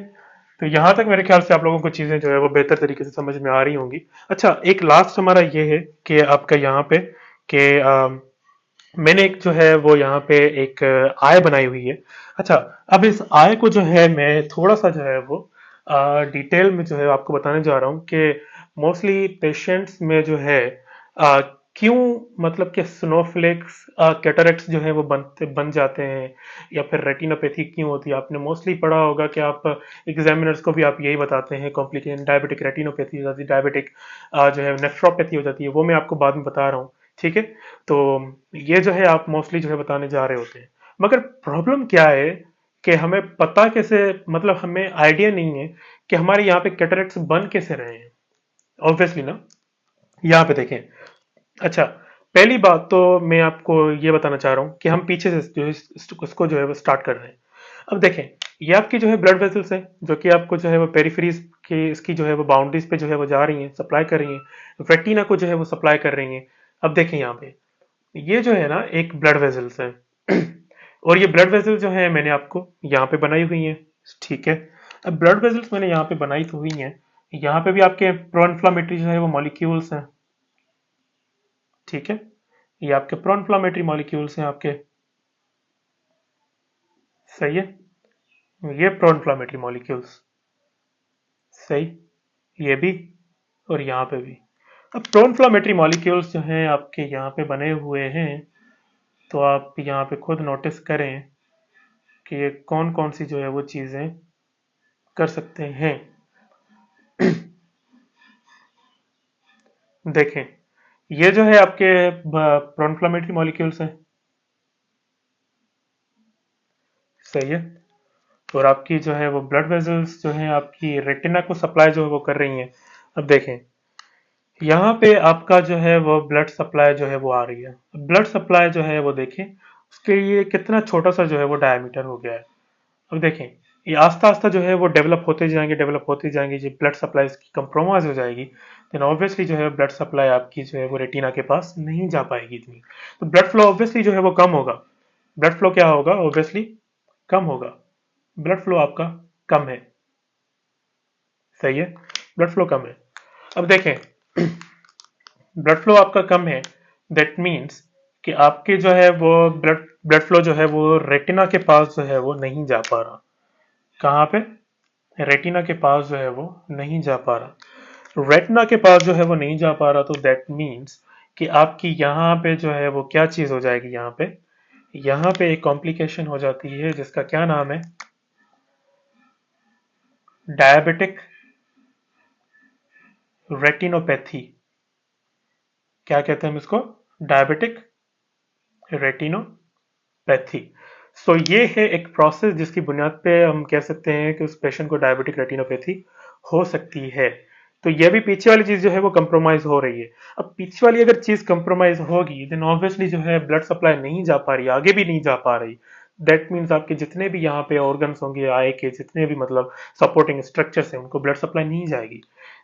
तो यहाँ तक मेरे ख्याल से आप लोगों को चीजें जो है वो बेहतर तरीके से समझ में आ रही होंगी। अच्छा, एक लास्ट हमारा ये है कि आपका यहाँ पे कि मैंने एक जो है वो यहाँ पे एक आय बनाई हुई है। अच्छा, अब इस आय को जो है मैं थोड़ा सा जो है वो डिटेल में जो है आपको बताने जा रहा हूँ कि मोस्टली पेशेंट्स में जो है अ, क्यों, मतलब कि स्नोफ्लेक्स कैटरेक्ट्स जो है वो बन जाते हैं, या फिर रेटिनोपैथी क्यों होती है। आपने मोस्टली पढ़ा होगा कि आप एग्जामिनर्स को भी आप यही बताते हैं, कॉम्प्लिकेशन डायबिटिक रेटिनोपैथी हो जाती है, डायबिटिक जो है नेफ्रोपैथी हो जाती है, वो मैं आपको बाद में बता रहा हूँ। ठीक है, तो ये जो है आप मोस्टली जो है बताने जा रहे होते हैं, मगर प्रॉब्लम क्या है कि हमें पता कैसे, मतलब हमें आइडिया नहीं है कि हमारे यहाँ पे कैटरेक्ट्स बन कैसे रहे हैं। ऑब्वियसली ना, यहाँ पे देखें। अच्छा, पहली बात तो मैं आपको ये बताना चाह रहा हूँ कि हम पीछे से जो है इसको जो है वो स्टार्ट कर रहे हैं। अब देखें, ये आपकी जो है ब्लड वेसल्स है, जो कि आपको जो है वो पेरिफेरीज की इसकी जो है वो बाउंड्रीज पे जो है वो जा रही हैं, सप्लाई कर रही हैं, रेटिना को जो है वो सप्लाई कर रही हैं। अब देखें यहाँ पे, ये जो है ना एक ब्लड वेसल्स है और ये ब्लड वेसल्स जो है मैंने आपको यहाँ पे बनाई हुई है। ठीक है, अब ब्लड वेसल्स मैंने यहाँ पे बनाई तो हुई है, यहाँ पे भी आपके प्रो इन्फ्लामेटरी जो है वो मॉलिक्यूल्स हैं। ठीक है, ये आपके प्रो इन्फ्लामेटरी मॉलिक्यूल्स हैं आपके। सही है, ये प्रो इन्फ्लामेटरी मॉलिक्यूल्स। सही, ये भी, और यहाँ पे भी। अब प्रो इन्फ्लामेटरी मॉलिक्यूल्स जो हैं आपके यहाँ पे बने हुए हैं, तो आप यहाँ पे खुद नोटिस करें कि ये कौन कौन सी जो है वो चीज़ें कर सकते हैं। देखें, ये जो है आपके प्रो इन्फ्लामेटरी मॉलिक्यूल्स हैं। सही है, और आपकी जो है वो ब्लड वेसल्स जो है आपकी रेटिना को सप्लाई जो है वो कर रही हैं। अब देखें, यहाँ पे आपका जो है वो ब्लड सप्लाई जो है वो आ रही है। ब्लड सप्लाई जो है वो देखें, उसके लिए कितना छोटा सा जो है वो डायमीटर हो गया है। अब देखें, ये आस्ता आस्ता जो है वो डेवलप होते जाएंगे, जो ब्लड सप्लाई की कंप्रोमाइज हो जाएगी, देन ऑब्वियसली जो है ब्लड सप्लाई आपकी जो है वो रेटिना के पास नहीं जा पाएगी इतनी, तो ब्लड फ्लो ऑब्वियसली जो है वो कम होगा। ब्लड फ्लो क्या होगा? ऑब्वियसली कम होगा। ब्लड फ्लो आपका कम है। सही है, ब्लड फ्लो कम है। अब देखें, ब्लड फ्लो आपका कम है, दैट मीन्स कि आपके जो है वो ब्लड ब्लड फ्लो जो है वो रेटिना के पास जो है वो नहीं जा पा रहा। कहाँ पे? रेटिना के पास जो है वो नहीं जा पा रहा। रेटिना के पास जो है वो नहीं जा पा रहा, तो दैट मीन्स कि आपकी यहाँ पे जो है वो क्या चीज हो जाएगी, यहाँ पे एक कॉम्प्लिकेशन हो जाती है जिसका क्या नाम है? Diabetic retinopathy. क्या कहते हैं हम इसको? Diabetic retinopathy. सो ये है एक प्रोसेस जिसकी बुनियाद पे हम कह सकते हैं कि उस पेशेंट को डायबिटिक रेटिनोपैथी हो सकती है। तो ये भी पीछे वाली चीज जो है वो कंप्रोमाइज हो रही है। अब पीछे वाली अगर चीज कंप्रोमाइज होगी, देन ऑब्वियसली जो है ब्लड सप्लाई नहीं जा पा रही, आगे भी नहीं जा पा रही। दैट मीन्स आपके जितने भी यहाँ पे ऑर्गन्स होंगे, आय के जितने भी मतलब सपोर्टिंग स्ट्रक्चर्स हैं, उनको ब्लड सप्लाई नहीं जाएगी।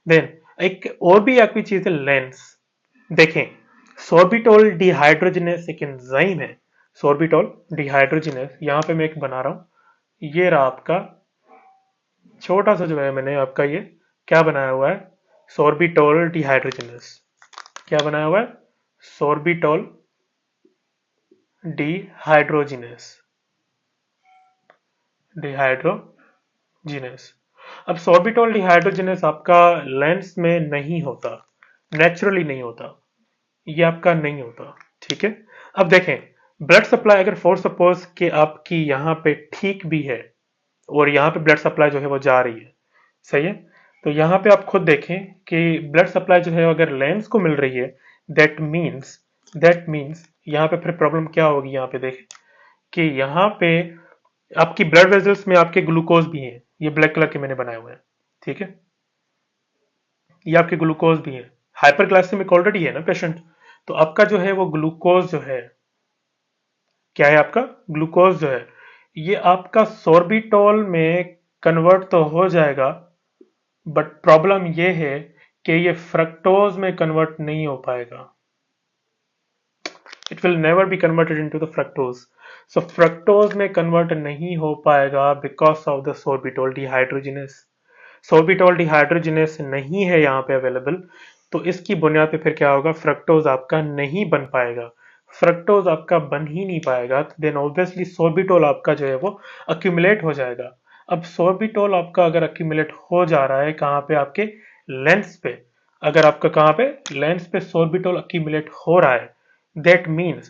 देन एक और भी आपकी चीज है, लेंस। देखें, सोर्बिटोल डिहाइड्रोजिनेस एक एंजाइम है। सोर्बिटोल डिहाइड्रोजिनेस, यहाँ पे मैं एक बना रहा हूँ, ये रहा आपका छोटा सा जो है मैंने आपका ये क्या बनाया हुआ है? Sorbitol dehydrogenase. क्या बनाया हुआ है? Sorbitol dehydrogenase. डिहाइड्रोजिनेस। अब सोर्बिटोल डिहाइड्रोजिनेस आपका लेंस में नहीं होता, नेचुरली नहीं होता, ये आपका नहीं होता। ठीक है। अब देखें, ब्लड सप्लाई अगर फॉर सपोज कि आपकी यहाँ पे ठीक भी है और यहाँ पे ब्लड सप्लाई जो है वो जा रही है, सही है, तो यहाँ पे आप खुद देखें कि ब्लड सप्लाई जो है अगर लेंस को मिल रही है, दैट मीन्स यहाँ पे फिर प्रॉब्लम क्या होगी, यहाँ पे देखें कि यहाँ पे आपकी ब्लड वेजल्स में आपके ग्लूकोज भी हैं, ये ब्लैक कलर के मैंने बनाए हुए हैं, ठीक है, ये आपके ग्लूकोज भी हैं। हाइपरग्लाइसेमिक ऑलरेडी है ना पेशेंट, तो आपका जो है वो ग्लूकोज जो है, क्या है आपका ग्लूकोज जो है, ये आपका सोर्बिटॉल में कन्वर्ट तो हो जाएगा, बट प्रॉब्लम ये है कि ये फ्रक्टोज में कन्वर्ट नहीं हो पाएगा। It will never be converted into the fructose. So fructose में कन्वर्ट नहीं हो पाएगा because of the sorbitol dehydrogenase. Sorbitol dehydrogenase नहीं है यहाँ पे अवेलेबल, तो इसकी बुनियाद पे फिर क्या होगा, फ्रक्टोज आपका नहीं बन पाएगा। फ्रक्टोज आपका बन ही नहीं पाएगा, तो देन ऑब्वियसली सोर्बिटोल आपका जो है वो अक्यूमुलेट हो जाएगा। अब सोर्बिटोल आपका अगर अक्यूमुलेट हो जा रहा है कहाँ पे, आपके लेंस पे, अगर आपका कहाँ पे लेंस पे सोर्बिटोल अक्यूमुलेट हो रहा है, दैट मीन्स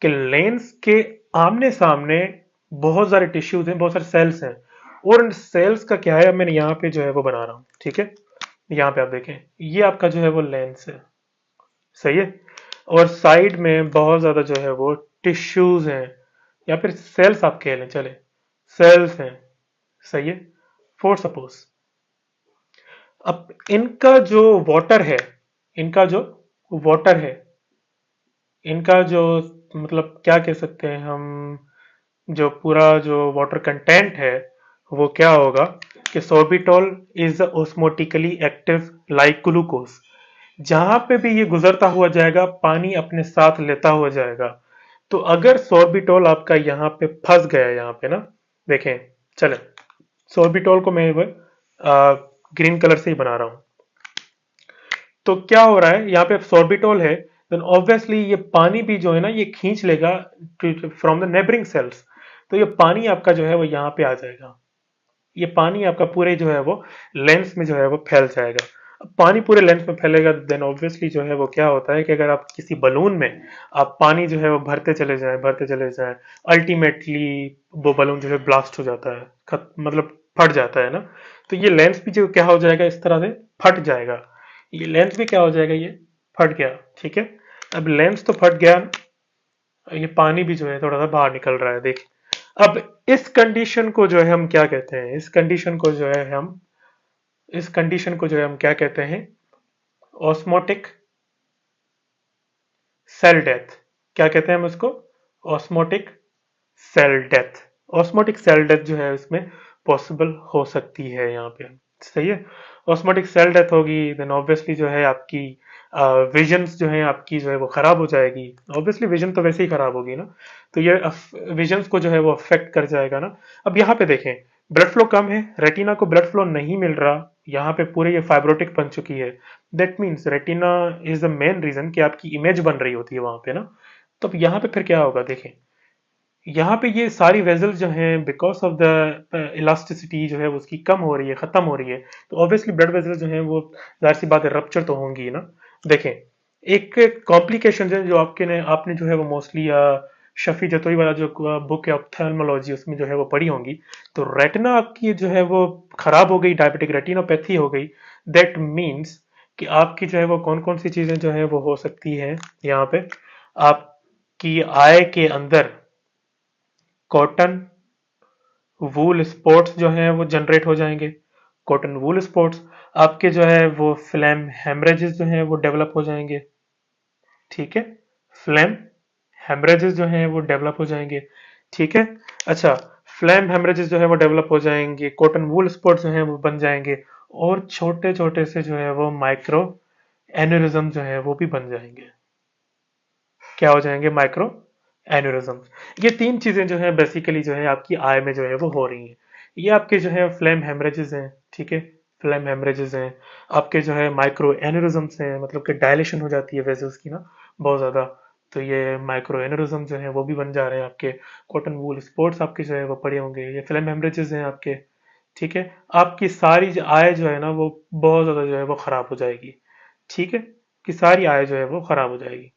कि लेंस के आमने सामने बहुत सारे टिश्यूज हैं, बहुत सारे सेल्स हैं, और इन सेल्स का क्या है, मैंने यहाँ पे जो है वो बना रहा हूँ, ठीक है, यहाँ पे आप देखें, ये आपका जो है वो लेंस है, सही है, और साइड में बहुत ज्यादा जो है वो टिश्यूज हैं, या फिर सेल्स आप कह लें, चले सेल्स हैं, सही है, फॉर सपोज। अब इनका जो वाटर है, इनका जो वाटर है, इनका जो मतलब क्या कह सकते हैं हम, जो पूरा जो वाटर कंटेंट है वो क्या होगा कि sorbitol is osmotically active like glucose. जहां पे भी ये गुजरता हुआ जाएगा पानी अपने साथ लेता हुआ जाएगा। तो अगर सोर्बिटॉल आपका यहाँ पे फंस गया, यहाँ पे ना देखें, चले सोर्बिटॉल को मैं ग्रीन कलर से ही बना रहा हूं, तो क्या हो रहा है, यहाँ पे सोर्बिटॉल है, देन ऑब्वियसली ये पानी भी जो है ना ये खींच लेगा फ्रॉम द नेबरिंग सेल्स, तो ये पानी आपका जो है वो यहाँ पे आ जाएगा, ये पानी आपका पूरे जो है वो लेंस में जो है वो फैल जाएगा। अब पानी पूरे लेंस में फैलेगा, देन ऑब्वियसली जो है वो क्या होता है कि अगर आप किसी बलून में आप पानी जो है वो भरते चले जाएं, अल्टीमेटली वो बलून जो है ब्लास्ट हो जाता है, मतलब फट जाता है ना, तो ये लेंस भी जो क्या हो जाएगा, इस तरह से फट जाएगा, ये लेंस भी क्या हो जाएगा, ये फट गया, ठीक है। अब लेंस तो फट गया, ये पानी भी जो है थोड़ा सा बाहर निकल रहा है, देखिए। अब इस कंडीशन को जो है हम क्या कहते हैं, इस कंडीशन को जो है हम क्या कहते हैं, ऑस्मोटिक सेल डेथ। क्या कहते हैं हम उसको, osmotic cell death. Osmotic cell death जो है इसमें पॉसिबल हो सकती है यहाँ पे, सही है। ऑस्मोटिक सेल डेथ होगी, देन ऑब्वियसली जो है आपकी विजन्स जो है आपकी जो है वो खराब हो जाएगी, ऑब्वियसली विजन तो वैसे ही खराब होगी ना, तो ये विजन्स को जो है वो अफेक्ट कर जाएगा ना। अब यहाँ पे देखें, ब्लड फ्लो कम है, रेटिना को ब्लड फ्लो नहीं मिल रहा, यहाँ पे पूरे ये फाइब्रोटिक बन चुकी है, that means retina is the main reason कि आपकी इमेज बन रही होती है वहां पे ना। तो अब यहाँ पे फिर क्या होगा, देखें यहाँ पे ये सारी वेजल्स जो हैं बिकॉज ऑफ द इलास्टिसिटी जो है वो उसकी कम हो रही है, खत्म हो रही है, तो ऑब्वियसली ब्लड वेजल्स जो हैं वो जाहिर सी बात है रप्चर तो होंगी ना। देखें, एक कॉम्प्लिकेशन है जो आपने जो है वो मोस्टली शफी जतोई वाला जो बुक है ऑप्थेल्मोलॉजी, उसमें जो है वो पढ़ी होंगी, तो रेटिना आपकी जो है वो खराब हो गई, डायबिटिक रेटिनोपैथी हो गई, दैट मीन्स कि आपकी जो है वो कौन कौन सी चीजें जो है वो हो सकती है, यहाँ पे आपकी आय के अंदर कॉटन वूल स्पॉट्स जो हैं वो जनरेट हो जाएंगे, कॉटन वूल स्पॉट्स, आपके जो है वो फ्लैम हेमरेजेस जो हैं वो डेवलप हो जाएंगे, ठीक है, फ्लैम हेमरेजेस जो हैं वो डेवलप हो जाएंगे, ठीक है। अच्छा, फ्लैम हेमरेजेस जो है वो डेवलप हो जाएंगे, कॉटन वूल स्पॉट्स जो हैं वो बन जाएंगे, और छोटे छोटे से जो है वो माइक्रो एन्यूरिज्म जो है वो भी बन जाएंगे, क्या हो जाएंगे, माइक्रो एन्यूरिज्म। ये तीन चीजें जो है बेसिकली जो है आपकी आय में जो है वो हो रही हैं, ये आपके जो है फ्लेम हेमरेजेस हैं, ठीक है, फ्लेम हेमरेजेस हैं, आपके जो है माइक्रो एन्यूरिज्म्स हैं, मतलब कि डायलेशन हो जाती है वेसल्स की ना बहुत ज्यादा, तो ये माइक्रो एन्यूरिज्म जो है वो भी बन जा रहे हैं आपके, कॉटन वूल स्पॉट्स आपके जो है वो पड़े होंगे, ये फ्लेम हेमरेजेस हैं आपके, ठीक है। आपकी सारी आय जो है ना वो बहुत ज्यादा जो है वो खराब हो जाएगी, ठीक है, कि सारी आय जो है वो खराब हो जाएगी।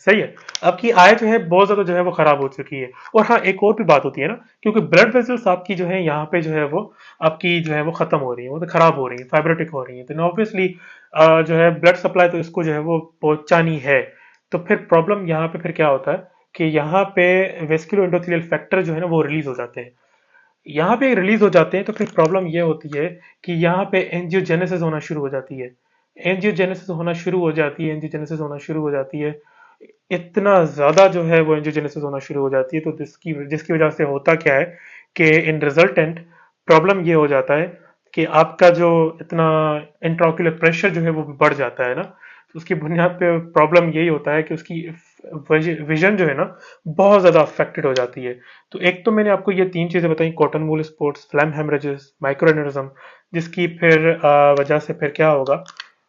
सही है। आपकी आय जो है बहुत ज्यादा जो है वो खराब हो चुकी है। और हाँ, एक और भी बात होती है ना, क्योंकि ब्लड वेसल्स आपकी जो है यहाँ पे जो है वो आपकी जो है वो खत्म हो रही है, वो तो खराब हो रही है, फाइब्रोटिक हो रही है, तो ऑब्वियसली जो है ब्लड सप्लाई तो इसको जो है वो पहुंचानी है। तो फिर प्रॉब्लम यहाँ पे फिर क्या होता है कि यहाँ पे वेस्कुलर एंडोथेलियल फैक्टर जो है ना वो रिलीज हो जाते हैं। यहाँ पे रिलीज हो जाते हैं तो फिर प्रॉब्लम ये होती है कि यहाँ पे एंजियोजेनेसिस होना शुरू हो जाती है। एंजियोजेनेसिस होना शुरू हो जाती है, एंजियोजेनेसिस होना शुरू हो जाती है। इतना ज्यादा जो है वो एंजियोजेनेसिस होना शुरू हो जाती है, तो जिसकी जिसकी वजह से होता क्या है कि इन रिजल्टेंट प्रॉब्लम ये हो जाता है कि आपका जो इतना इंट्राओक्यूलर प्रेशर जो है वो बढ़ जाता है ना, तो उसकी बुनियाद पे प्रॉब्लम यही होता है कि उसकी विजन जो है ना बहुत ज्यादा अफेक्टेड हो जाती है। तो एक तो मैंने आपको ये तीन चीजें बताई, cotton wool spots, flame haemorrhages, micro aneurysm, जिसकी फिर वजह से फिर क्या होगा,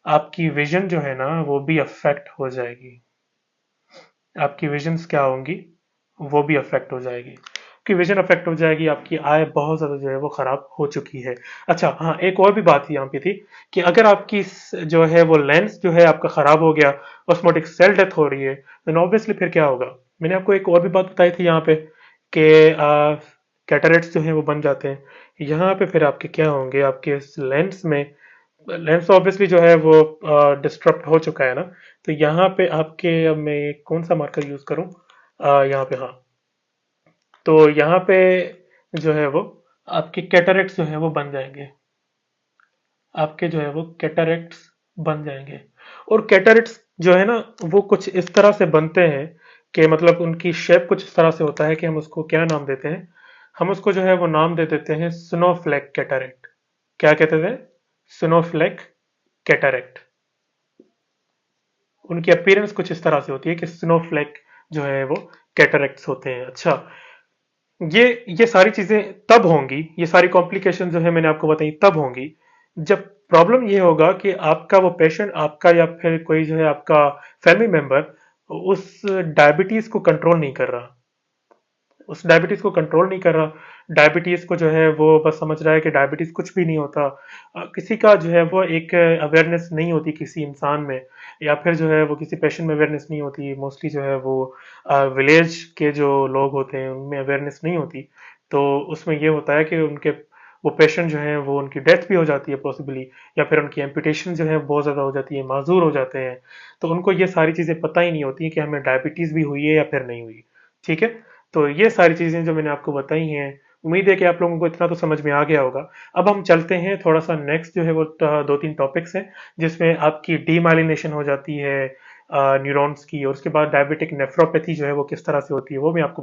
आपकी विजन जो है ना वो भी अफेक्ट हो जाएगी। आपकी विजन्स क्या होंगी, वो भी अफेक्ट हो जाएगी। आपकी विजन अफेक्ट हो जाएगी, आपकी आय बहुत ज्यादा जो है वो खराब हो चुकी है। अच्छा हाँ, एक और भी बात यहाँ पे थी कि अगर आपकी जो है वो लेंस जो है आपका खराब हो गया, ऑस्मोटिक सेल डेथ हो रही है, देन ऑब्वियसली फिर क्या होगा। मैंने आपको एक और भी बात बताई थी यहाँ पे कि कैटरेक्ट्स जो है वो बन जाते हैं। यहाँ पे फिर आपके क्या होंगे, आपके लेंस में, लेंस ऑब्वियसली जो है वो डिस्टर्ब हो चुका है ना, तो यहाँ पे आपके, अब मैं कौन सा मार्कर यूज करूँ, यहाँ पे हाँ, तो यहाँ पे जो है वो आपके कैटरेक्ट्स जो है वो बन जाएंगे। आपके जो है वो कैटरेक्ट्स बन जाएंगे। और कैटरेक्ट्स जो है ना वो कुछ इस तरह से बनते हैं कि मतलब उनकी शेप कुछ इस तरह से होता है कि हम उसको क्या नाम देते हैं, हम उसको जो है वो नाम दे देते हैं स्नोफ्लैक कैटरेक्ट। क्या कहते थे, स्नोफ्लैक कैटरेक्ट। उनकी अपीयरेंस कुछ इस तरह से होती है कि स्नोफ्लैक जो है वो कैटरेक्ट्स होते हैं। अच्छा, ये सारी चीजें तब होंगी, ये सारी कॉम्प्लिकेशन जो है मैंने आपको बताई तब होंगी जब प्रॉब्लम ये होगा कि आपका वो पेशेंट, आपका या फिर कोई जो है आपका फैमिली मेंबर उस डायबिटीज को कंट्रोल नहीं कर रहा, उस डायबिटीज को कंट्रोल नहीं कर रहा। डायबिटीज को जो है वो बस समझ रहा है कि डायबिटीज कुछ भी नहीं होता। किसी का जो है वो एक अवेयरनेस नहीं होती किसी इंसान में, या फिर जो है वो किसी पेशेंट में अवेयरनेस नहीं होती। मोस्टली जो है वो विलेज के जो लोग होते हैं उनमें अवेयरनेस नहीं होती। तो उसमें ये होता है कि उनके वो पेशेंट जो है वो उनकी डेथ भी हो जाती है पॉसिबली, या फिर उनकी एम्पुटेशन जो है बहुत ज्यादा हो जाती है, माजूर हो जाते हैं। तो उनको ये सारी चीजें पता ही नहीं होती कि हमें डायबिटीज भी हुई है या फिर नहीं हुई। ठीक है, तो ये सारी चीजें जो मैंने आपको बताई हैं, उम्मीद है कि आप लोगों को इतना तो समझ में आ गया होगा। अब हम चलते हैं थोड़ा सा नेक्स्ट जो है वो दो तीन टॉपिक्स हैं जिसमें आपकी डीमाइलिनेशन हो जाती है न्यूरॉन्स की, और उसके बाद डायबिटिक नेफ्रोपैथी जो है वो किस तरह से होती है वो मैं आपको